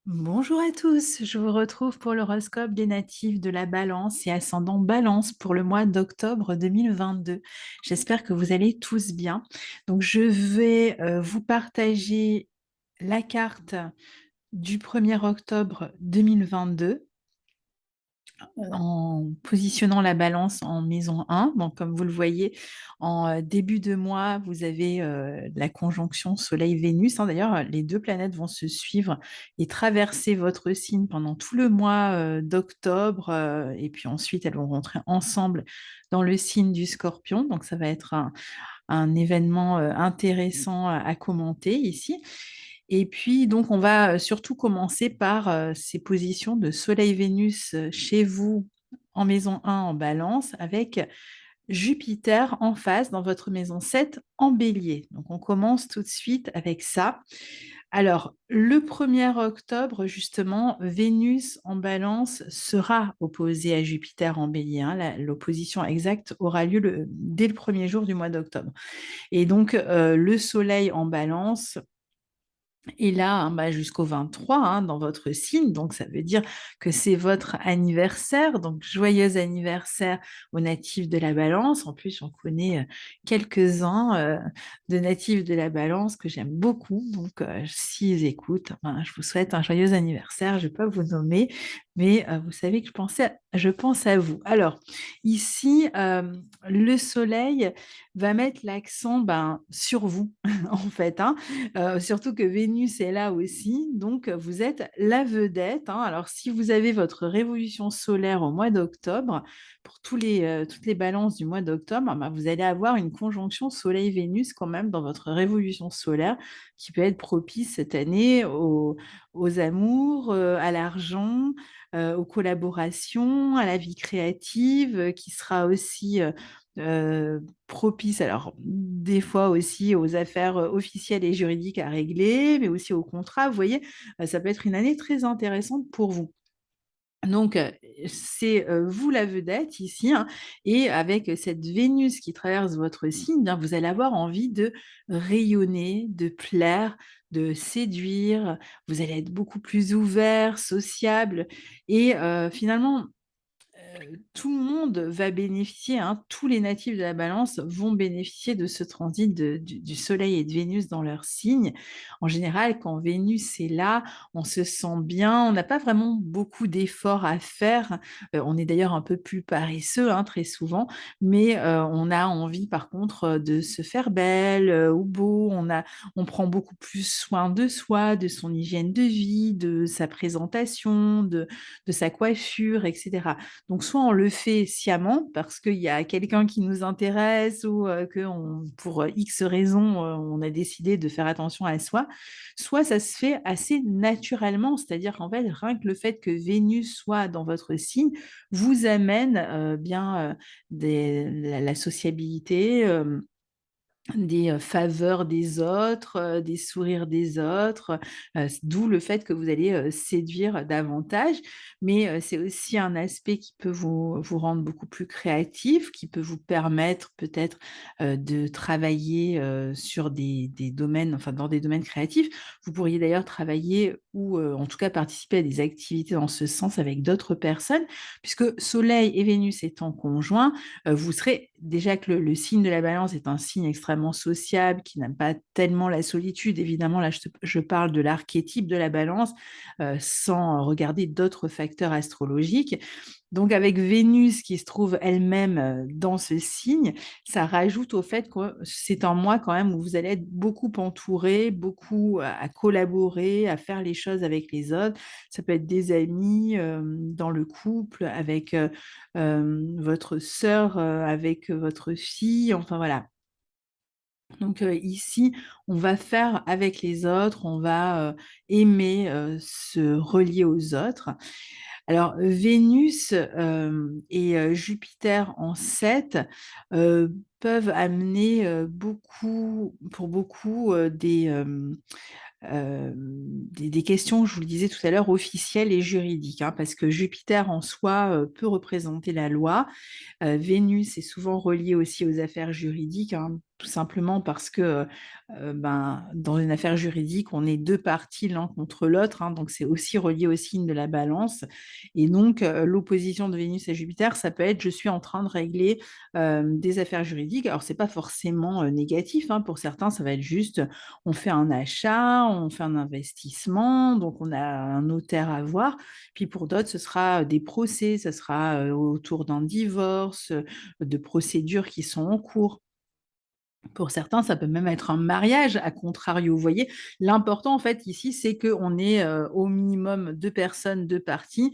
Bonjour à tous, je vous retrouve pour l'horoscope des natifs de la Balance et ascendant Balance pour le mois d'octobre 2022. J'espère que vous allez tous bien. Donc je vais vous partager la carte du 1er octobre 2022 en positionnant la Balance en maison 1. Donc comme vous le voyez, en début de mois, vous avez la conjonction Soleil-Vénus, hein. D'ailleurs, les 2 planètes vont se suivre et traverser votre signe pendant tout le mois d'octobre, et puis ensuite elles vont rentrer ensemble dans le signe du Scorpion. Donc ça va être un événement intéressant à commenter ici. Et puis, donc, on va surtout commencer par ces positions de Soleil-Vénus chez vous en maison 1 en Balance, avec Jupiter en face dans votre maison 7 en Bélier. Donc, on commence tout de suite avec ça. Alors, le 1er octobre, justement, Vénus en Balance sera opposée à Jupiter en Bélier, hein. L'opposition exacte aura lieu dès le premier jour du mois d'octobre. Et donc, le Soleil en Balance et là, hein, bah, jusqu'au 23, hein, dans votre signe, donc ça veut dire que c'est votre anniversaire, donc joyeux anniversaire aux natifs de la Balance. En plus, on connaît quelques-uns de natifs de la Balance que j'aime beaucoup, donc s'ils écoutent, ben, je vous souhaite un joyeux anniversaire. Je ne vais pas vous nommer, mais vous savez que je pense à vous. Alors, ici, le soleil va mettre l'accent sur vous, en fait, hein. Surtout que Vénus est là aussi, donc vous êtes la vedette, hein. Alors si vous avez votre révolution solaire au mois d'octobre, pour toutes les balances du mois d'octobre, bah, vous allez avoir une conjonction Soleil-Vénus quand même dans votre révolution solaire qui peut être propice cette année aux amours, à l'argent, aux collaborations, à la vie créative, qui sera aussi propice, alors des fois aussi aux affaires officielles et juridiques à régler, mais aussi aux contrats. Vous voyez, ça peut être une année très intéressante pour vous. Donc, c'est vous la vedette ici, hein, et avec cette Vénus qui traverse votre signe, bien, vous allez avoir envie de rayonner, de plaire, de séduire. Vous allez être beaucoup plus ouvert, sociable, et finalement, tout le monde va bénéficier, hein, tous les natifs de la Balance vont bénéficier de ce transit du Soleil et de Vénus dans leur signe. En général, quand Vénus est là, on se sent bien, on n'a pas vraiment beaucoup d'efforts à faire. On est d'ailleurs un peu plus paresseux, hein, très souvent, mais on a envie par contre de se faire belle ou beau. On prend beaucoup plus soin de soi, de son hygiène de vie, de sa présentation, de sa coiffure, etc. Donc, soit on le fait sciemment parce qu'il y a quelqu'un qui nous intéresse ou que pour X raisons, on a décidé de faire attention à soi, soit ça se fait assez naturellement, c'est-à-dire qu'en fait, rien que le fait que Vénus soit dans votre signe vous amène la sociabilité, des faveurs des autres, des sourires des autres, d'où le fait que vous allez séduire davantage. Mais c'est aussi un aspect qui peut vous rendre beaucoup plus créatif, qui peut vous permettre peut-être de travailler sur des domaines, enfin dans des domaines créatifs. Vous pourriez d'ailleurs travailler ou en tout cas participer à des activités dans ce sens avec d'autres personnes, puisque Soleil et Vénus étant conjoints, vous serez déjà que le signe de la Balance est un signe extrêmement sociable, qui n'aime pas tellement la solitude. Évidemment, là, je parle de l'archétype de la Balance, sans regarder d'autres facteurs astrologiques. Donc, avec Vénus qui se trouve elle-même dans ce signe, ça rajoute au fait que c'est un mois quand même où vous allez être beaucoup entouré, beaucoup à collaborer, à faire les choses avec les autres. Ça peut être des amis, dans le couple, avec votre sœur, avec votre fille, enfin voilà. Donc ici, on va faire avec les autres, on va aimer se relier aux autres. Alors, Vénus et Jupiter en 7 peuvent amener pour beaucoup, des questions, je vous le disais tout à l'heure, officielles et juridiques, hein, parce que Jupiter en soi peut représenter la loi. Vénus est souvent reliée aussi aux affaires juridiques, hein. tout simplement parce que, dans une affaire juridique, on est 2 parties l'un contre l'autre, hein, donc c'est aussi relié au signe de la Balance et donc l'opposition de Vénus à Jupiter, ça peut être: «Je suis en train de régler, des affaires juridiques». Alors c'est pas forcément, négatif, hein, pour certains, ça va être juste, on fait un achat, on fait un investissement, donc on a un notaire à voir. Puis pour d'autres, ce sera des procès, ça sera, autour d'un divorce, de procédures qui sont en cours. Pour certains, ça peut même être un mariage, à contrario, vous voyez? L'important, en fait, ici, c'est qu'on ait, au minimum 2 personnes, 2 parties,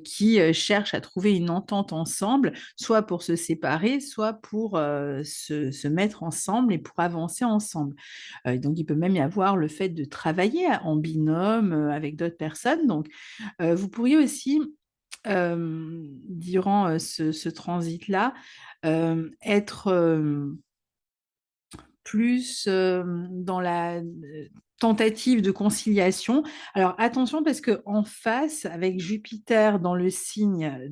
qui, cherchent à trouver une entente ensemble, soit pour se séparer, soit pour, se mettre ensemble et pour avancer ensemble. Donc il peut même y avoir le fait de travailler en binôme, avec d'autres personnes. Donc, vous pourriez aussi, durant, ce transit-là, être, plus, dans la, tentative de conciliation. Alors attention parce que en face, avec Jupiter dans le signe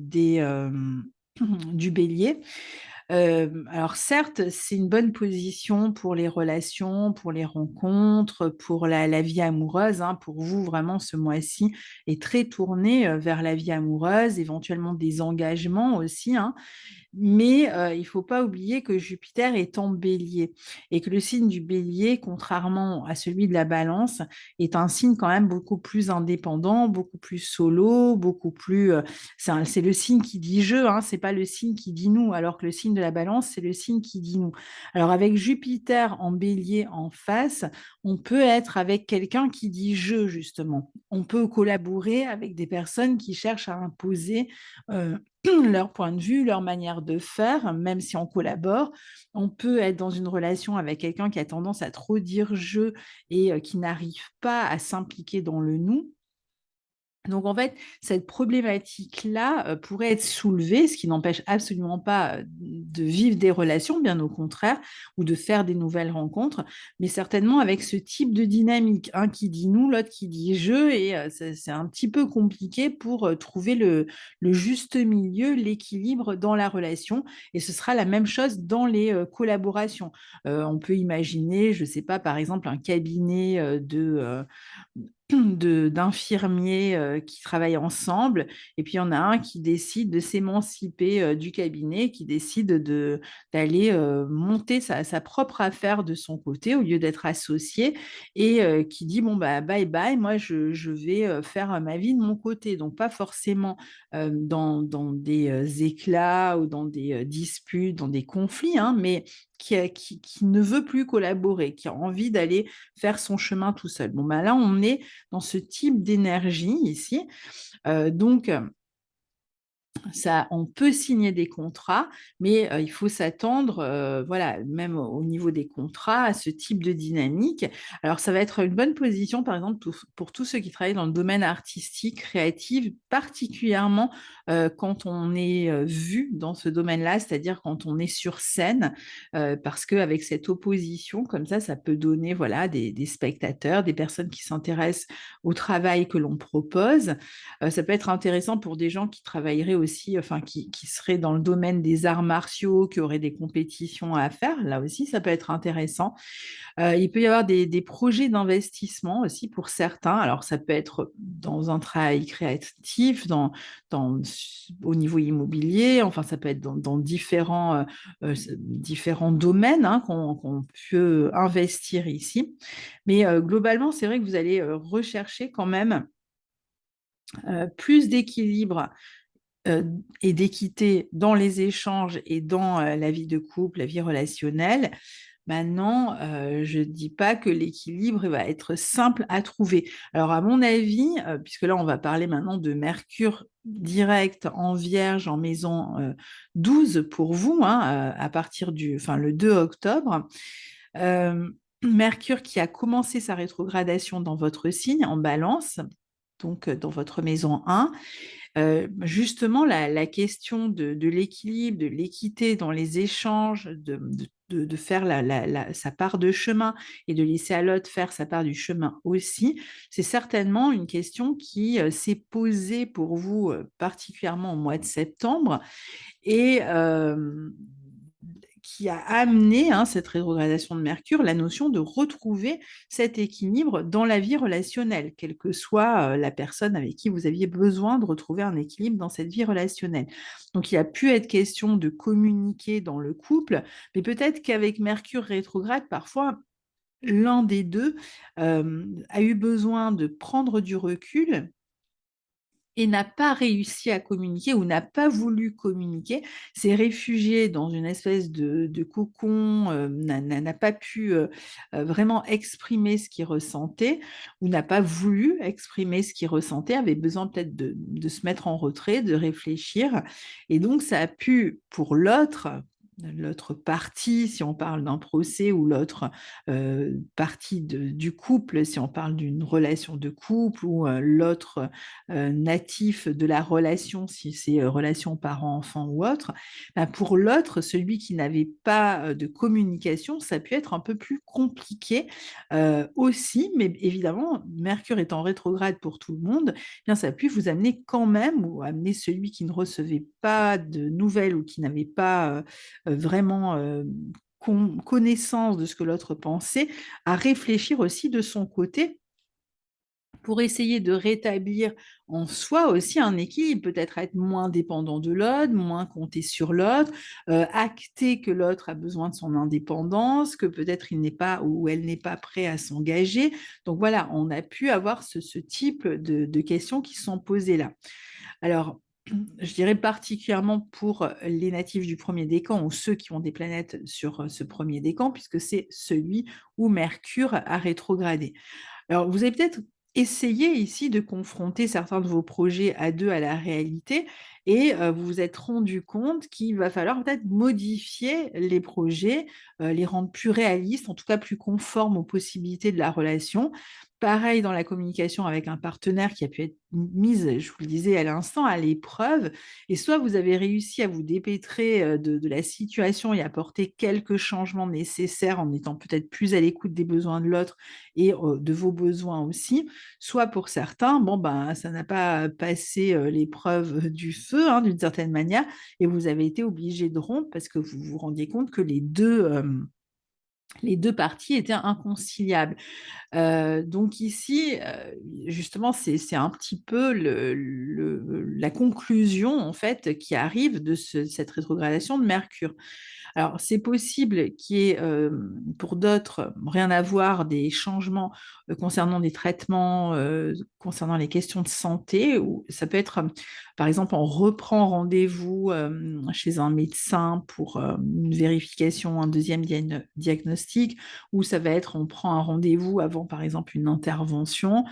du Bélier, alors certes, c'est une bonne position pour les relations, pour les rencontres, pour la vie amoureuse, hein. Pour vous, vraiment, ce mois-ci est très tourné, vers la vie amoureuse, éventuellement des engagements aussi, hein. Mais il ne faut pas oublier que Jupiter est en Bélier et que le signe du Bélier, contrairement à celui de la Balance, est un signe quand même beaucoup plus indépendant, beaucoup plus solo, beaucoup plus, c'est le signe qui dit «je», hein, c'est pas le signe qui dit «nous», alors que le signe de la Balance, c'est le signe qui dit «nous». Alors avec Jupiter en Bélier en face, on peut être avec quelqu'un qui dit «je», justement. On peut collaborer avec des personnes qui cherchent à imposer, heu leur point de vue, leur manière de faire, même si on collabore. On peut être dans une relation avec quelqu'un qui a tendance à trop dire «je» et qui n'arrive pas à s'impliquer dans le «nous». Donc en fait, cette problématique-là, pourrait être soulevée, ce qui n'empêche absolument pas, de vivre des relations, bien au contraire, ou de faire des nouvelles rencontres, mais certainement avec ce type de dynamique. Un qui dit «nous», l'autre qui dit «je» et c'est un petit peu compliqué pour, trouver le juste milieu, l'équilibre dans la relation et ce sera la même chose dans les, collaborations. On peut imaginer, je ne sais pas, par exemple, un cabinet, d'infirmiers, qui travaillent ensemble et puis il y en a un qui décide de s'émanciper, du cabinet, qui décide d'aller, monter sa propre affaire de son côté au lieu d'être associé et qui dit: «Bon, bah, bye bye, moi je vais, faire, ma vie de mon côté». Donc pas forcément, dans des, éclats ou dans des, disputes, dans des conflits, hein, mais qui ne veut plus collaborer, qui a envie d'aller faire son chemin tout seul. Bon, bah, là, on est dans ce type d'énergie ici. Donc, ça, on peut signer des contrats, mais il faut s'attendre, voilà, même au niveau des contrats, à ce type de dynamique. Alors ça va être une bonne position, par exemple, pour tous ceux qui travaillent dans le domaine artistique, créatif, particulièrement, quand on est, vu dans ce domaine-là, c'est-à-dire quand on est sur scène, parce qu'avec cette opposition comme ça peut donner, voilà, des spectateurs, des personnes qui s'intéressent au travail que l'on propose. Ça peut être intéressant pour des gens qui travailleraient aussi, enfin qui seraient dans le domaine des arts martiaux, qui auraient des compétitions à faire. Là aussi, ça peut être intéressant. Il peut y avoir des projets d'investissement aussi pour certains. Alors ça peut être dans un travail créatif, dans au niveau immobilier, enfin ça peut être dans différents domaines, hein, qu'on peut investir ici. Mais globalement, c'est vrai que vous allez, rechercher quand même plus d'équilibre et d'équité dans les échanges et dans la vie de couple, la vie relationnelle. Maintenant, je ne dis pas que l'équilibre va être simple à trouver. Alors, à mon avis, puisque là, on va parler maintenant de Mercure direct en Vierge en maison 12 pour vous, hein, à partir le 2 octobre. Euh, Mercure qui a commencé sa rétrogradation dans votre signe en Balance, donc dans votre maison 1. Justement, la question de l'équilibre, de l'équité dans les échanges, de faire sa part de chemin et de laisser à l'autre faire sa part du chemin aussi, c'est certainement une question qui s'est posée pour vous particulièrement au mois de septembre et qui a amené, hein, cette rétrogradation de Mercure, la notion de retrouver cet équilibre dans la vie relationnelle, quelle que soit la personne avec qui vous aviez besoin de retrouver un équilibre dans cette vie relationnelle. Donc, il a pu être question de communiquer dans le couple, mais peut-être qu'avec Mercure rétrograde, parfois, l'un des deux a eu besoin de prendre du recul et n'a pas réussi à communiquer ou n'a pas voulu communiquer, s'est réfugié dans une espèce de cocon, n'a pas pu vraiment exprimer ce qu'il ressentait ou n'a pas voulu exprimer ce qu'il ressentait, avait besoin peut-être de se mettre en retrait, de réfléchir. Et donc, ça a pu, pour l'autre partie, si on parle d'un procès, ou l'autre partie du couple, si on parle d'une relation de couple, ou l'autre natif de la relation, si c'est relation parent-enfant ou autre, ben pour l'autre, celui qui n'avait pas de communication, ça a pu être un peu plus compliqué aussi, mais évidemment, Mercure étant rétrograde pour tout le monde, eh bien, ça a pu vous amener quand même, ou amener celui qui ne recevait pas de nouvelles ou qui n'avait pas vraiment connaissance de ce que l'autre pensait, à réfléchir aussi de son côté pour essayer de rétablir en soi aussi un équilibre, peut-être être moins dépendant de l'autre, moins compter sur l'autre, acter que l'autre a besoin de son indépendance, que peut-être il n'est pas ou elle n'est pas prêt à s'engager. Donc voilà, on a pu avoir ce type de questions qui sont posées là. Alors, je dirais particulièrement pour les natifs du premier décan ou ceux qui ont des planètes sur ce premier décan, puisque c'est celui où Mercure a rétrogradé. Alors, vous avez peut-être essayé ici de confronter certains de vos projets à deux à la réalité et vous vous êtes rendu compte qu'il va falloir peut-être modifier les projets, les rendre plus réalistes, en tout cas plus conformes aux possibilités de la relation. Pareil dans la communication avec un partenaire qui a pu être mise, je vous le disais à l'instant, à l'épreuve. Et soit vous avez réussi à vous dépêtrer de la situation et apporter quelques changements nécessaires en étant peut-être plus à l'écoute des besoins de l'autre et de vos besoins aussi. Soit pour certains, bon, ben, ça n'a pas passé l'épreuve du feu, hein, d'une certaine manière, et vous avez été obligé de rompre parce que vous vous rendiez compte que les deux parties étaient inconciliables. Donc ici, justement, c'est un petit peu la conclusion en fait qui arrive de cette rétrogradation de Mercure. Alors, c'est possible qu'il y ait, pour d'autres, rien à voir, des changements concernant des traitements, concernant les questions de santé, ou ça peut être, par exemple, on reprend rendez-vous chez un médecin pour une vérification, un deuxième diagnostic, ou ça va être, on prend un rendez-vous avant, par exemple, une intervention.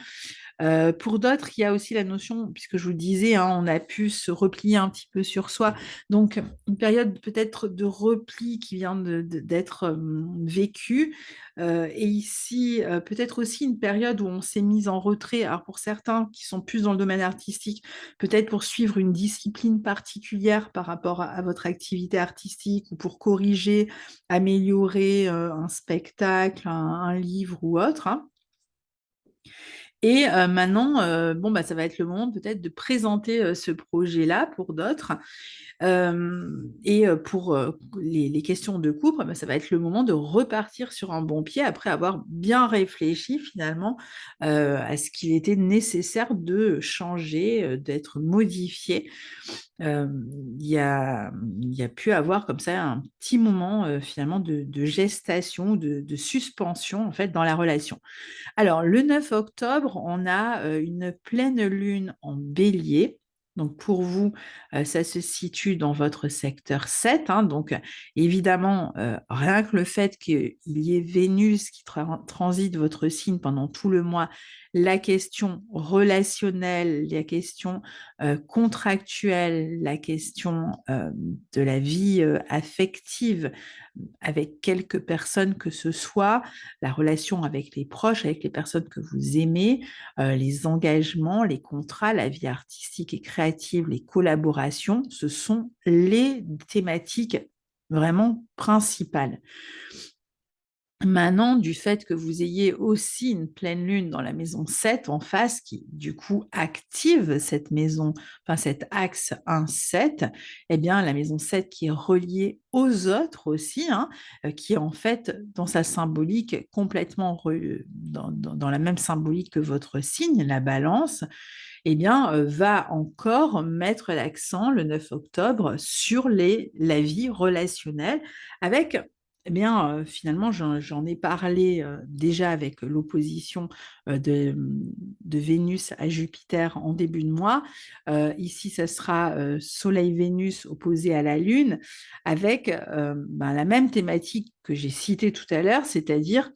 Pour d'autres, il y a aussi la notion, puisque je vous le disais, hein, on a pu se replier un petit peu sur soi. Donc, une période peut-être de repli qui vient d'être vécue. Et ici, peut-être aussi une période où on s'est mis en retrait. Alors, pour certains qui sont plus dans le domaine artistique, peut-être pour suivre une discipline particulière par rapport à votre activité artistique ou pour corriger, améliorer un spectacle, un livre ou autre, hein. Et maintenant, bon, bah, ça va être le moment peut-être de présenter ce projet-là pour d'autres. Et pour les questions de couple, bah, ça va être le moment de repartir sur un bon pied après avoir bien réfléchi finalement à ce qu'il était nécessaire de changer, d'être modifié. Euh, il y a pu avoir comme ça un petit moment finalement de gestation, de suspension en fait dans la relation. Alors, le 9 octobre, on a une pleine lune en bélier. Donc, pour vous, ça se situe dans votre secteur 7, hein. Donc, évidemment, rien que le fait qu'il y ait Vénus qui transite votre signe pendant tout le mois, la question relationnelle, la question contractuelle, la question de la vie affective avec quelques personnes que ce soit, la relation avec les proches, avec les personnes que vous aimez, les engagements, les contrats, la vie artistique et créative, les collaborations, ce sont les thématiques vraiment principales. Maintenant, du fait que vous ayez aussi une pleine lune dans la maison 7 en face, qui du coup active cette maison, enfin cet axe 1-7, eh bien la maison 7 qui est reliée aux autres aussi, hein, qui est en fait dans sa symbolique complètement dans la même symbolique que votre signe, la balance, eh bien, va encore mettre l'accent le 9 octobre sur la vie relationnelle avec, eh bien, finalement, j'en ai parlé déjà avec l'opposition de Vénus à Jupiter en début de mois. Ici, ce sera Soleil-Vénus opposé à la Lune avec la même thématique que j'ai citée tout à l'heure, c'est-à-dire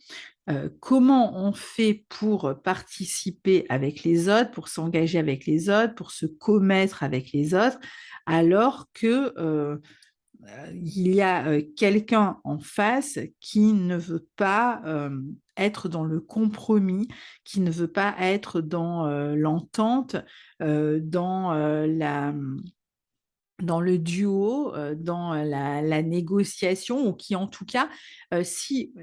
comment on fait pour participer avec les autres, pour s'engager avec les autres, pour se commettre avec les autres, alors que il y a quelqu'un en face qui ne veut pas être dans le compromis, qui ne veut pas être dans l'entente, dans dans le duo, dans la négociation, ou qui en tout cas, si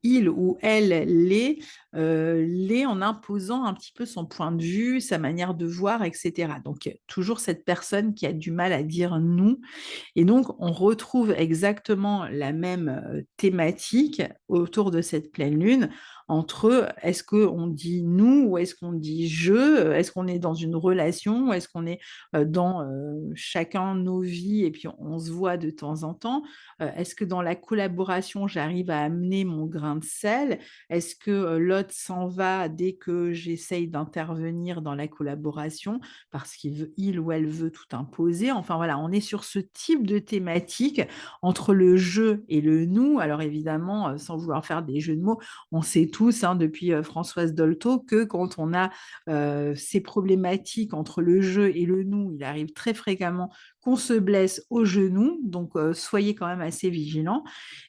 il ou elle l'est en imposant un petit peu son point de vue, sa manière de voir, etc. Donc, toujours cette personne qui a du mal à dire non. Et donc, on retrouve exactement la même thématique autour de cette pleine lune entre est-ce qu'on dit nous ou est-ce qu'on dit je, est-ce qu'on est dans une relation, est-ce qu'on est dans chacun nos vies et puis on se voit de temps en temps, est-ce que dans la collaboration, j'arrive à amener mon grain de sel, est-ce que l'autre s'en va dès que j'essaye d'intervenir dans la collaboration parce qu'il ou elle veut tout imposer. Enfin voilà, on est sur ce type de thématique entre le je et le nous. Alors évidemment, sans vouloir faire des jeux de mots, on sait tous, hein, depuis Françoise Dolto, que quand on a ces problématiques entre le je et le nous, il arrive très fréquemment qu'on se blesse au genou. Donc soyez quand même assez vigilants.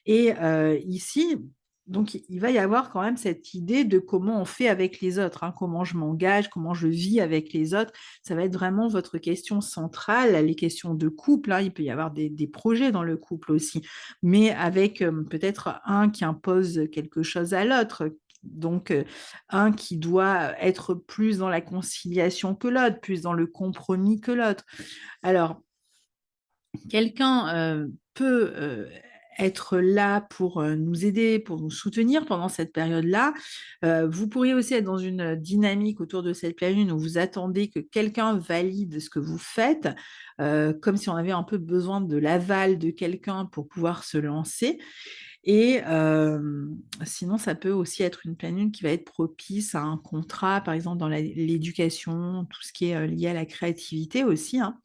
Et ici, donc, il va y avoir quand même cette idée de comment on fait avec les autres, hein, comment je m'engage, comment je vis avec les autres. Ça va être vraiment votre question centrale, les questions de couple, hein. Il peut y avoir des projets dans le couple aussi, mais avec peut-être un qui impose quelque chose à l'autre. Donc, un qui doit être plus dans la conciliation que l'autre, plus dans le compromis que l'autre. Alors, quelqu'un peut être là pour nous aider, pour nous soutenir pendant cette période-là. Vous pourriez aussi être dans une dynamique autour de cette pleine lune où vous attendez que quelqu'un valide ce que vous faites, comme si on avait un peu besoin de l'aval de quelqu'un pour pouvoir se lancer. Et sinon, ça peut aussi être une pleine lune qui va être propice à un contrat, par exemple dans l'éducation, tout ce qui est lié à la créativité aussi, hein.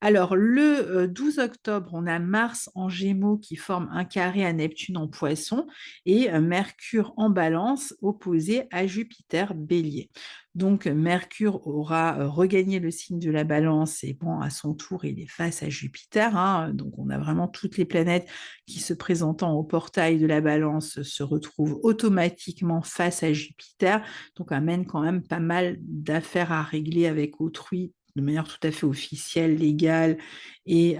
Alors, le 12 octobre, on a Mars en Gémeaux qui forme un carré à Neptune en Poisson et Mercure en Balance opposé à Jupiter Bélier. Donc, Mercure aura regagné le signe de la Balance et bon, à son tour, il est face à Jupiter, hein. Donc, on a vraiment toutes les planètes qui, se présentant au portail de la Balance, se retrouvent automatiquement face à Jupiter. Donc, amène quand même pas mal d'affaires à régler avec autrui de manière tout à fait officielle, légale et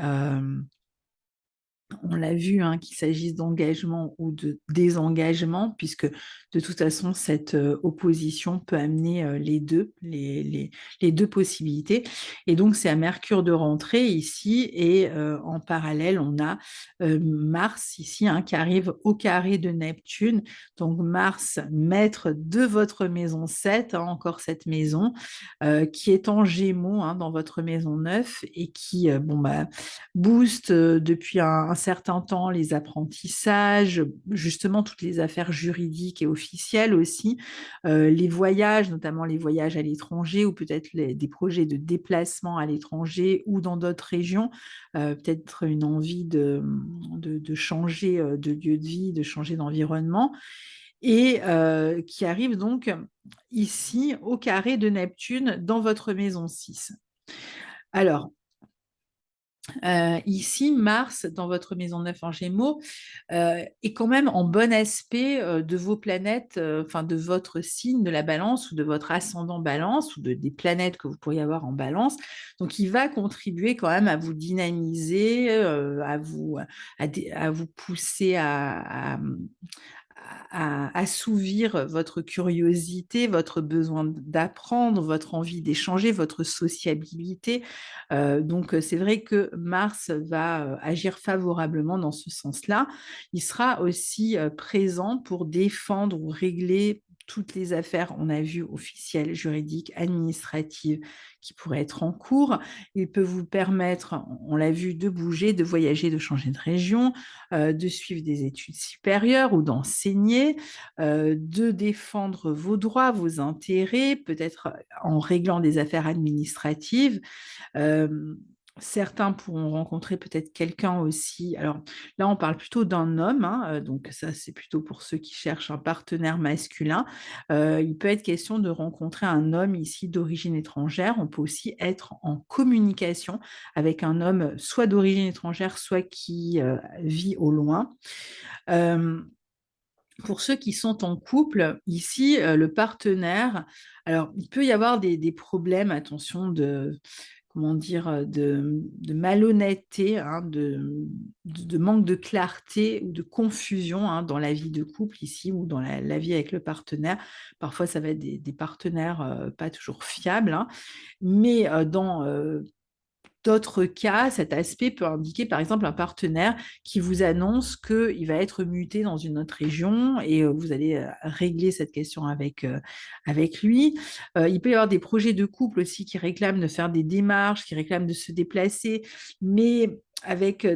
on l'a vu, hein, qu'il s'agisse d'engagement ou de désengagement, puisque de toute façon, cette opposition peut amener les deux possibilités. Et donc, c'est à Mercure de rentrer ici, et en parallèle, on a Mars ici, hein, qui arrive au carré de Neptune. Donc, Mars, maître de votre maison 7, hein, encore cette maison, qui est en Gémeaux, hein, dans votre maison 9, et qui, booste depuis un certain temps les apprentissages, justement toutes les affaires juridiques et officielles aussi, les voyages, notamment les voyages à l'étranger ou peut-être des projets de déplacement à l'étranger ou dans d'autres régions, peut-être une envie de changer de lieu de vie, de changer d'environnement, et qui arrive donc ici au carré de Neptune dans votre maison 6. Alors, ici, Mars, dans votre maison 9 en Gémeaux, est quand même en bon aspect de vos planètes, enfin de votre signe de la Balance ou de votre ascendant Balance ou des planètes que vous pourriez avoir en Balance. Donc, il va contribuer quand même à vous dynamiser, à vous pousser assouvir votre curiosité, votre besoin d'apprendre, votre envie d'échanger, votre sociabilité. Donc, c'est vrai que Mars va agir favorablement dans ce sens-là. Il sera aussi présent pour défendre ou régler toutes les affaires, on a vu, officielles, juridiques, administratives, qui pourraient être en cours. Il peut vous permettre, on l'a vu, de bouger, de voyager, de changer de région, de suivre des études supérieures ou d'enseigner, de défendre vos droits, vos intérêts, peut-être en réglant des affaires administratives. Euh, Certains pourront rencontrer peut-être quelqu'un aussi. Alors là, on parle plutôt d'un homme, hein, donc ça, c'est plutôt pour ceux qui cherchent un partenaire masculin. Il peut être question de rencontrer un homme ici d'origine étrangère. On peut aussi être en communication avec un homme soit d'origine étrangère, soit qui vit au loin. Euh, pour ceux qui sont en couple, ici, le partenaire, alors il peut y avoir des problèmes, attention, comment dire, de malhonnêteté, hein, de manque de clarté ou de confusion, hein, dans la vie de couple ici ou dans la vie avec le partenaire. Parfois, ça va être des partenaires pas toujours fiables, hein, mais dans d'autres cas, cet aspect peut indiquer par exemple un partenaire qui vous annonce qu'il va être muté dans une autre région et vous allez régler cette question avec lui. Il peut y avoir des projets de couple aussi qui réclament de faire des démarches, qui réclament de se déplacer, mais avec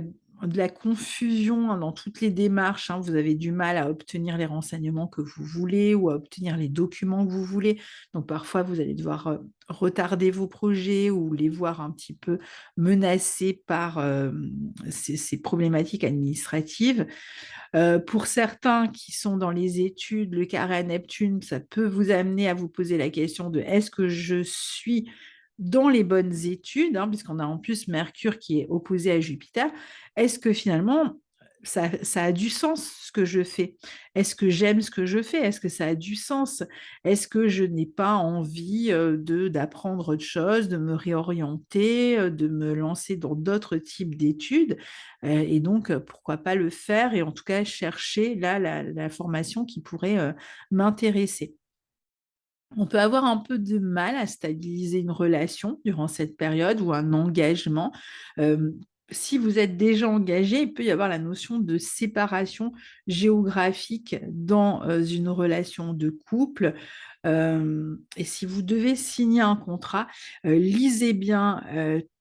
de la confusion, hein, dans toutes les démarches, hein. Vous avez du mal à obtenir les renseignements que vous voulez ou à obtenir les documents que vous voulez. Donc parfois, vous allez devoir retarder vos projets ou les voir un petit peu menacés par ces problématiques administratives. Pour certains qui sont dans les études, le carré à Neptune, ça peut vous amener à vous poser la question de est-ce que je suis dans les bonnes études, hein, puisqu'on a en plus Mercure qui est opposé à Jupiter. Est-ce que finalement ça a du sens ce que je fais? Est-ce que j'aime ce que je fais? Est-ce que ça a du sens? Est-ce que je n'ai pas envie d'apprendre autre chose, de me réorienter, de me lancer dans d'autres types d'études? Et donc, pourquoi pas le faire et en tout cas chercher là la formation qui pourrait m'intéresser. On peut avoir un peu de mal à stabiliser une relation durant cette période ou un engagement. Euh, Si vous êtes déjà engagé, il peut y avoir la notion de séparation géographique dans une relation de couple. Et si vous devez signer un contrat, lisez bien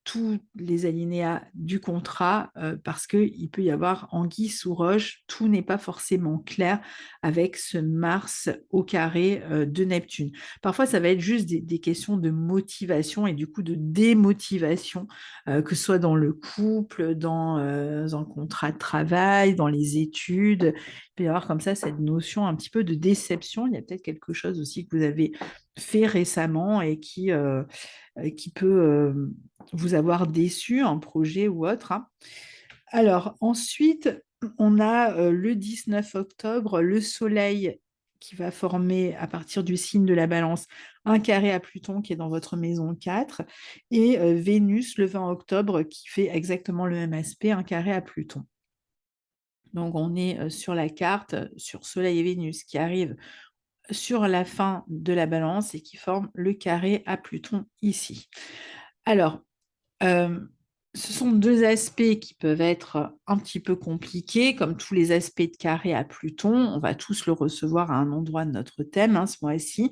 tous les alinéas du contrat parce qu'il peut y avoir anguille sous roche, tout n'est pas forcément clair avec ce Mars au carré de Neptune. Parfois, ça va être juste des questions de motivation et du coup de démotivation, que ce soit dans le couple, dans un contrat de travail, dans les études. Il peut y avoir comme ça cette notion un petit peu de déception. Il y a peut-être quelque chose aussi que vous avez fait récemment et qui peut vous avoir déçu, un projet ou autre, hein. Alors, ensuite, on a le 19 octobre, le Soleil qui va former à partir du signe de la Balance un carré à Pluton qui est dans votre maison 4 et Vénus le 20 octobre qui fait exactement le même aspect, un carré à Pluton. Donc, on est sur la carte, sur Soleil et Vénus qui arrivent sur la fin de la Balance et qui forment le carré à Pluton ici. Alors, euh, ce sont deux aspects qui peuvent être un petit peu compliqués, comme tous les aspects de carré à Pluton. On va tous le recevoir à un endroit de notre thème, hein, ce mois-ci.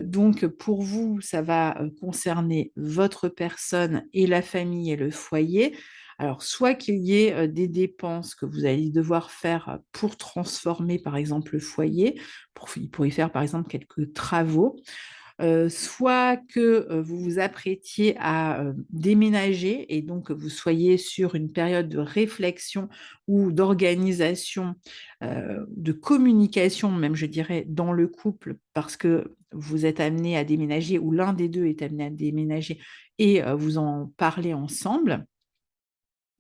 Donc, pour vous, ça va concerner votre personne et la famille et le foyer. Alors, soit qu'il y ait des dépenses que vous allez devoir faire pour transformer, par exemple, le foyer, pour y faire, par exemple, quelques travaux, soit que vous vous apprêtiez à déménager et donc que vous soyez sur une période de réflexion ou d'organisation, de communication, même je dirais, dans le couple, parce que vous êtes amené à déménager ou l'un des deux est amené à déménager et vous en parlez ensemble.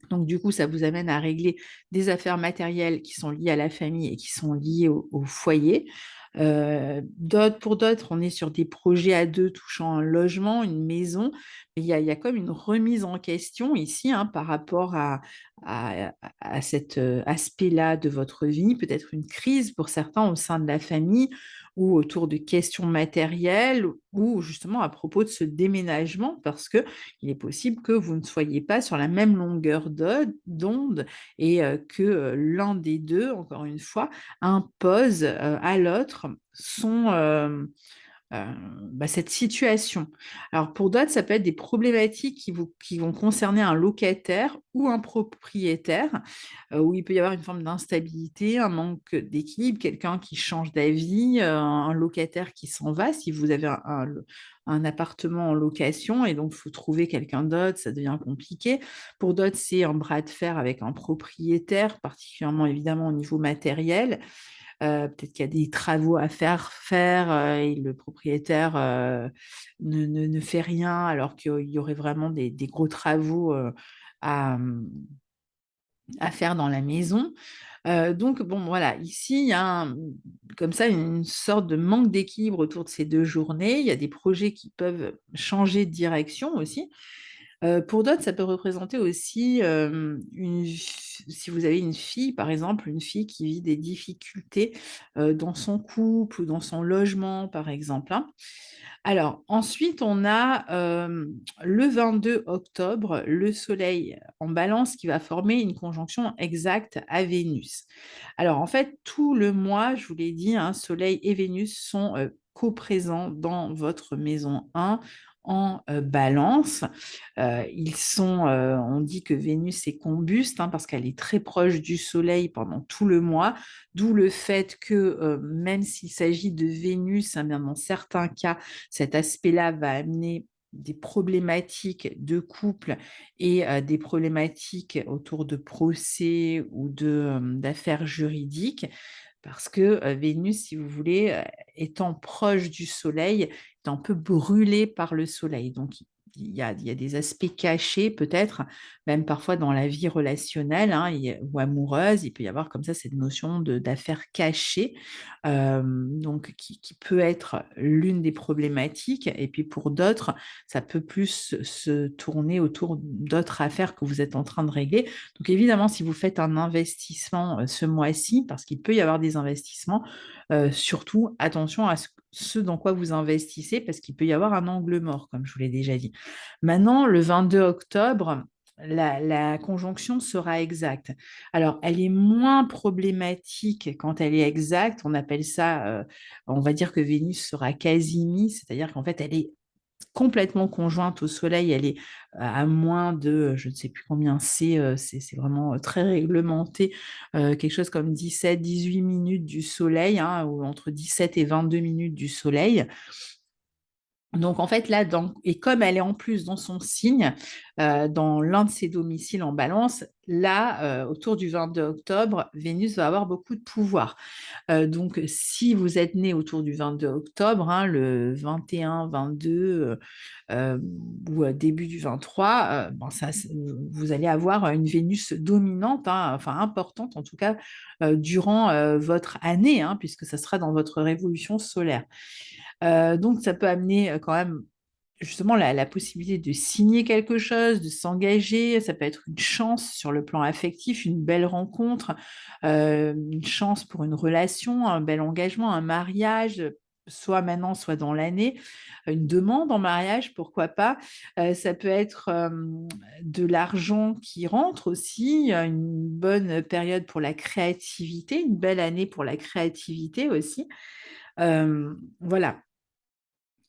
Donc, du coup, ça vous amène à régler des affaires matérielles qui sont liées à la famille et qui sont liées au foyer. Pour d'autres, on est sur des projets à deux touchant un logement, une maison. Il y a comme une remise en question ici, hein, par rapport à, à cet aspect-là de votre vie, peut-être une crise pour certains au sein de la famille ou autour de questions matérielles ou justement à propos de ce déménagement, parce que il est possible que vous ne soyez pas sur la même longueur d'onde et que l'un des deux, encore une fois, impose à l'autre euh, cette situation. Alors pour d'autres, ça peut être des problématiques qui vont concerner un locataire ou un propriétaire, où il peut y avoir une forme d'instabilité, un manque d'équilibre, quelqu'un qui change d'avis, un locataire qui s'en va. Si vous avez un appartement en location et donc il faut trouver quelqu'un d'autre, ça devient compliqué. Pour d'autres, c'est un bras de fer avec un propriétaire, particulièrement évidemment au niveau matériel. Peut-être qu'il y a des travaux à faire et le propriétaire ne fait rien alors qu'il y aurait vraiment des gros travaux à, à faire dans la maison. Donc, bon, voilà, ici, il y a comme ça une sorte de manque d'équilibre autour de ces deux journées. Il y a des projets qui peuvent changer de direction aussi. Pour d'autres, ça peut représenter aussi, si vous avez une fille, par exemple, une fille qui vit des difficultés dans son couple ou dans son logement, par exemple, hein. Alors, ensuite, on a le 22 octobre, le Soleil en Balance qui va former une conjonction exacte à Vénus. Alors, en fait, tout le mois, je vous l'ai dit, hein, Soleil et Vénus sont coprésents dans votre maison 1 en Balance. On dit que Vénus est combuste, hein, parce qu'elle est très proche du Soleil pendant tout le mois, d'où le fait que même s'il s'agit de Vénus, hein, bien dans certains cas, cet aspect-là va amener des problématiques de couple et des problématiques autour de procès ou d'affaires juridiques, parce que Vénus, si vous voulez, étant proche du Soleil, est un peu brûlée par le Soleil. Donc, il y a des aspects cachés, peut-être, même parfois dans la vie relationnelle, hein, ou amoureuse, il peut y avoir comme ça cette notion d'affaires cachées, donc qui peut être l'une des problématiques. Et puis pour d'autres, ça peut plus se tourner autour d'autres affaires que vous êtes en train de régler. Donc évidemment, si vous faites un investissement ce mois-ci, parce qu'il peut y avoir des investissements, surtout attention à ce dans quoi vous investissez, parce qu'il peut y avoir un angle mort, comme je vous l'ai déjà dit. Maintenant, le 22 octobre, la conjonction sera exacte. Alors, elle est moins problématique quand elle est exacte. On appelle ça, on va dire que Vénus sera quasi-mise, c'est-à-dire qu'en fait, elle est complètement conjointe au Soleil, elle est à moins de, je ne sais plus combien c'est vraiment très réglementé, quelque chose comme 17-18 minutes du Soleil, hein, ou entre 17 et 22 minutes du Soleil. Donc en fait là, et comme elle est en plus dans son signe, dans l'un de ses domiciles en Balance, là, autour du 22 octobre, Vénus va avoir beaucoup de pouvoir. Donc si vous êtes né autour du 22 octobre, hein, le 21, 22 ou début du 23, vous allez avoir une Vénus dominante, hein, enfin importante en tout cas, durant votre année, hein, puisque ça sera dans votre révolution solaire. Donc, ça peut amener quand même justement la possibilité de signer quelque chose, de s'engager. Ça peut être une chance sur le plan affectif, une belle rencontre, une chance pour une relation, un bel engagement, un mariage, soit maintenant, soit dans l'année, une demande en mariage, pourquoi pas. Ça peut être de l'argent qui rentre aussi, une bonne période pour la créativité, une belle année pour la créativité aussi. Voilà.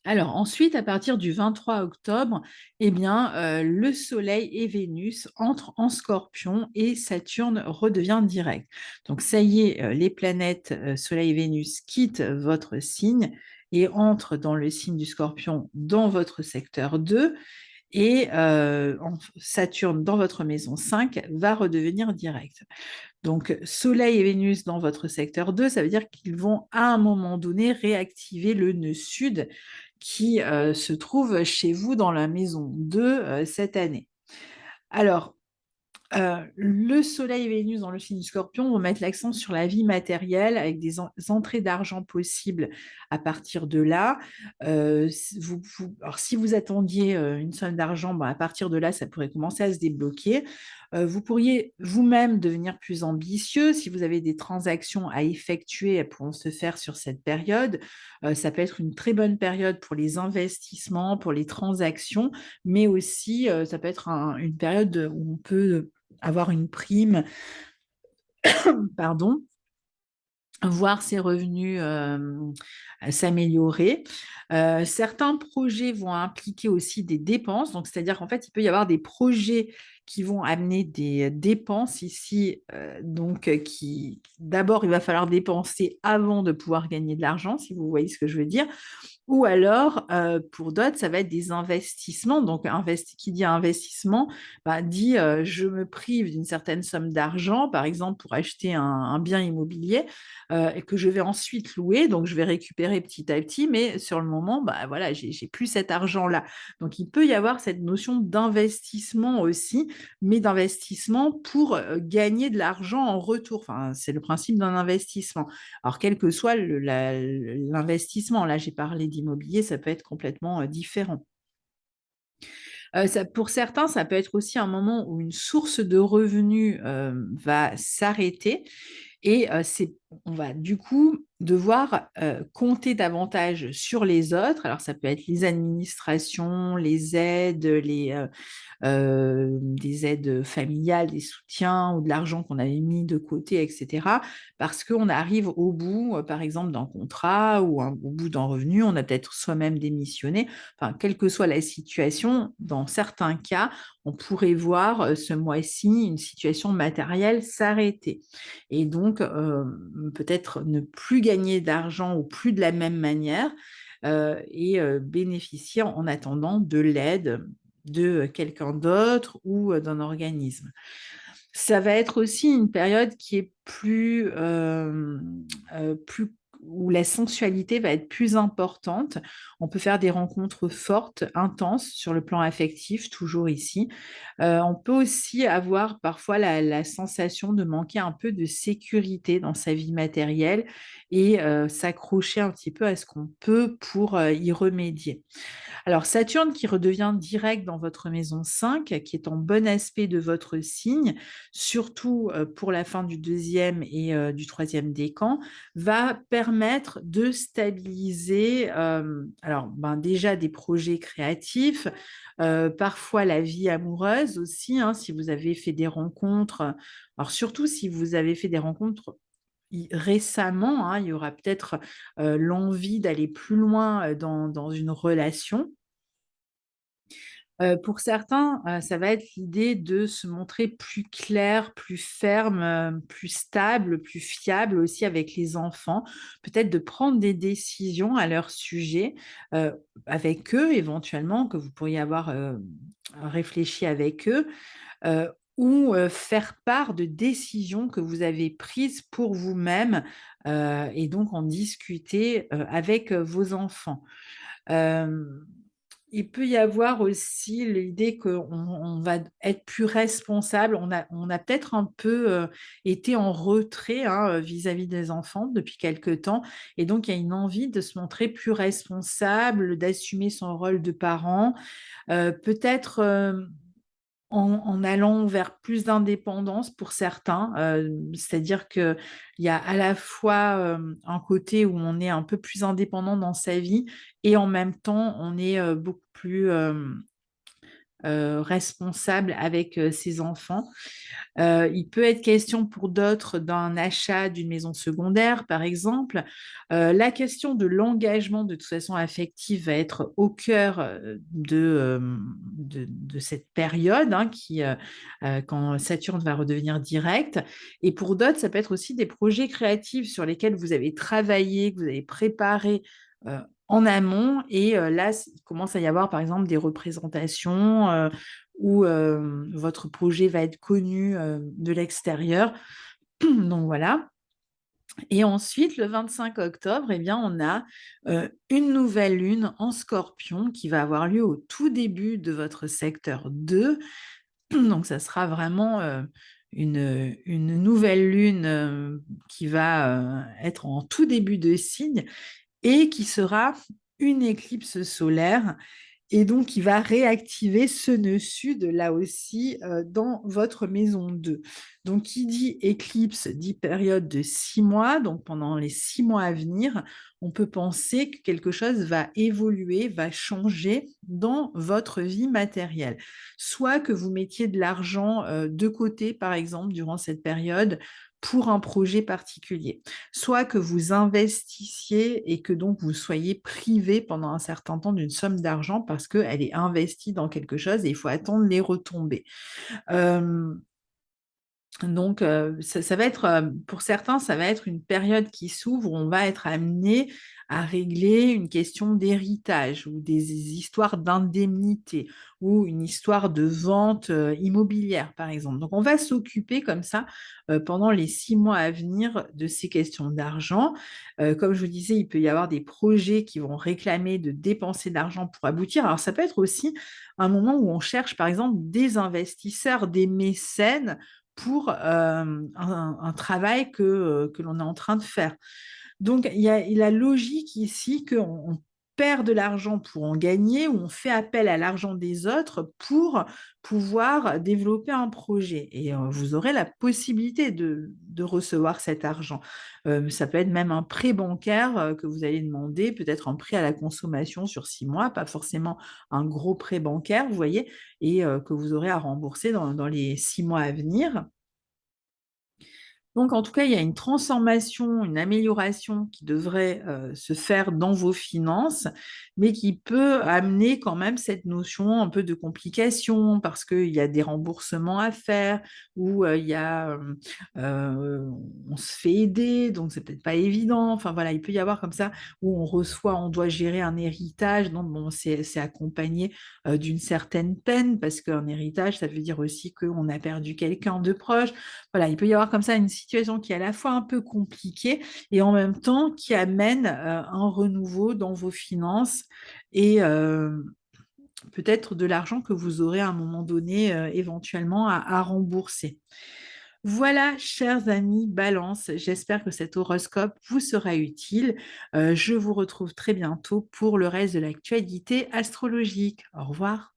Alors ensuite, à partir du 23 octobre, eh bien, le Soleil et Vénus entrent en Scorpion et Saturne redevient direct. Donc ça y est, les planètes Soleil et Vénus quittent votre signe et entrent dans le signe du Scorpion dans votre secteur 2 et Saturne dans votre maison 5 va redevenir direct. Donc, Soleil et Vénus dans votre secteur 2, ça veut dire qu'ils vont à un moment donné réactiver le nœud sud qui se trouve chez vous dans la maison 2 cette année. Alors, Le soleil et Vénus dans le signe du Scorpion vont mettre l'accent sur la vie matérielle avec des entrées d'argent possibles à partir de là. Alors, si vous attendiez une somme d'argent, à partir de là, ça pourrait commencer à se débloquer. Vous pourriez vous-même devenir plus ambitieux. Si vous avez des transactions à effectuer, elles pourront se faire sur cette période. Ça peut être une très bonne période pour les investissements, pour les transactions, mais aussi ça peut être une période où on peut avoir une prime, pardon, voir ses revenus s'améliorer. Certains projets vont impliquer aussi des dépenses, donc c'est-à-dire qu'en fait, il peut y avoir des projets qui vont amener des dépenses ici, donc qui d'abord il va falloir dépenser avant de pouvoir gagner de l'argent, si vous voyez ce que je veux dire. Ou alors, pour d'autres, ça va être des investissements. Donc, qui dit investissement, dit je me prive d'une certaine somme d'argent, par exemple pour acheter un bien immobilier, et que je vais ensuite louer. Donc, je vais récupérer petit à petit, mais sur le moment, voilà, j'ai plus cet argent-là. Donc, il peut y avoir cette notion d'investissement aussi, mais d'investissement pour gagner de l'argent en retour. Enfin, c'est le principe d'un investissement. Alors, quel que soit l'investissement, là j'ai parlé d'immobilier, ça peut être complètement différent. Pour certains, ça peut être aussi un moment où une source de revenus va s'arrêter et on va du coup devoir compter davantage sur les autres. Alors, ça peut être les administrations, les aides, des aides familiales, des soutiens ou de l'argent qu'on avait mis de côté, etc. Parce qu'on arrive au bout, par exemple, d'un contrat ou au bout d'un revenu, on a peut-être soi-même démissionné. Enfin, quelle que soit la situation, dans certains cas, on pourrait voir ce mois-ci une situation matérielle s'arrêter. Et donc, peut-être ne plus gagner d'argent ou plus de la même manière et bénéficier en attendant de l'aide de quelqu'un d'autre ou d'un organisme. Ça va être aussi une période qui est plus où la sensualité va être plus importante. On peut faire des rencontres fortes, intenses sur le plan affectif, toujours ici. On peut aussi avoir parfois la sensation de manquer un peu de sécurité dans sa vie matérielle et s'accrocher un petit peu à ce qu'on peut pour y remédier. Alors, Saturne qui redevient direct dans votre maison 5, qui est en bon aspect de votre signe, surtout pour la fin du deuxième et du troisième décan, va permettre de stabiliser, alors déjà des projets créatifs, parfois la vie amoureuse aussi, hein, si vous avez fait des rencontres, alors surtout si vous avez fait des rencontres récemment, hein, il y aura peut-être l'envie d'aller plus loin dans une relation. Pour certains, ça va être l'idée de se montrer plus clair, plus ferme, plus stable, plus fiable aussi avec les enfants. Peut-être de prendre des décisions à leur sujet, avec eux éventuellement, que vous pourriez avoir, réfléchi avec eux, ou faire part de décisions que vous avez prises pour vous-même, et donc en discuter, avec, vos enfants. Hem, il peut y avoir aussi l'idée qu'on va être plus responsable. On a peut-être un peu, été en retrait, hein, vis-à-vis des enfants depuis quelque temps et donc il y a une envie de se montrer plus responsable, d'assumer son rôle de parent. Peut-être, en allant vers plus d'indépendance pour certains, c'est-à-dire qu'il y a à la fois, un côté où on est un peu plus indépendant dans sa vie et en même temps on est, beaucoup plus, responsable avec, ses enfants. Il peut être question pour d'autres d'un achat d'une maison secondaire, par exemple. La question de l'engagement, de toute façon affective, va être au cœur de cette période hein, quand Saturne va redevenir direct. Et pour d'autres, ça peut être aussi des projets créatifs sur lesquels vous avez travaillé, que vous avez préparé en amont. Et là, il commence à y avoir, par exemple, des représentations où votre projet va être connu de l'extérieur. Donc voilà. Et ensuite, le 25 octobre, eh bien, on a une nouvelle lune en Scorpion qui va avoir lieu au tout début de votre secteur 2 Donc, ça sera vraiment une nouvelle lune qui va être en tout début de signe et qui sera une éclipse solaire et donc qui va réactiver ce nœud sud là aussi dans votre maison 2. Donc qui dit éclipse dit période de 6 mois, donc pendant les 6 mois à venir, on peut penser que quelque chose va évoluer, va changer dans votre vie matérielle. Soit que vous mettiez de l'argent de côté, par exemple, durant cette période, pour un projet particulier, soit que vous investissiez et que donc vous soyez privé pendant un certain temps d'une somme d'argent parce qu'elle est investie dans quelque chose et il faut attendre les retombées. Euh, donc, ça va être, pour certains, ça va être une période qui s'ouvre où on va être amené à régler une question d'héritage ou des histoires d'indemnité ou une histoire de vente immobilière, par exemple. Donc, on va s'occuper comme ça pendant les 6 mois à venir de ces questions d'argent. Comme je vous disais, il peut y avoir des projets qui vont réclamer de dépenser de l'argent pour aboutir. Alors, ça peut être aussi un moment où on cherche, par exemple, des investisseurs, des mécènes pour un travail que l'on est en train de faire. Donc, il y a la logique ici qu'on perd de l'argent pour en gagner ou on fait appel à l'argent des autres pour pouvoir développer un projet. Et vous aurez la possibilité de recevoir cet argent. Ça peut être même un prêt bancaire que vous allez demander, peut-être un prêt à la consommation sur 6 mois, pas forcément un gros prêt bancaire, vous voyez, et que vous aurez à rembourser dans les 6 mois à venir. Donc, en tout cas, il y a une transformation, une amélioration qui devrait se faire dans vos finances, mais qui peut amener quand même cette notion un peu de complication parce qu'il y a des remboursements à faire ou il y a, euh, on se fait aider, donc c'est peut-être pas évident. Enfin voilà, il peut y avoir comme ça où on reçoit, on doit gérer un héritage, donc bon, c'est accompagné d'une certaine peine parce qu'un héritage, ça veut dire aussi qu'on a perdu quelqu'un de proche. Voilà, il peut y avoir comme ça une situation qui est à la fois un peu compliquée et en même temps qui amène un renouveau dans vos finances et peut-être de l'argent que vous aurez à un moment donné éventuellement à rembourser. Voilà, chers amis Balance, j'espère que cet horoscope vous sera utile. Je vous retrouve très bientôt pour le reste de l'actualité astrologique. Au revoir.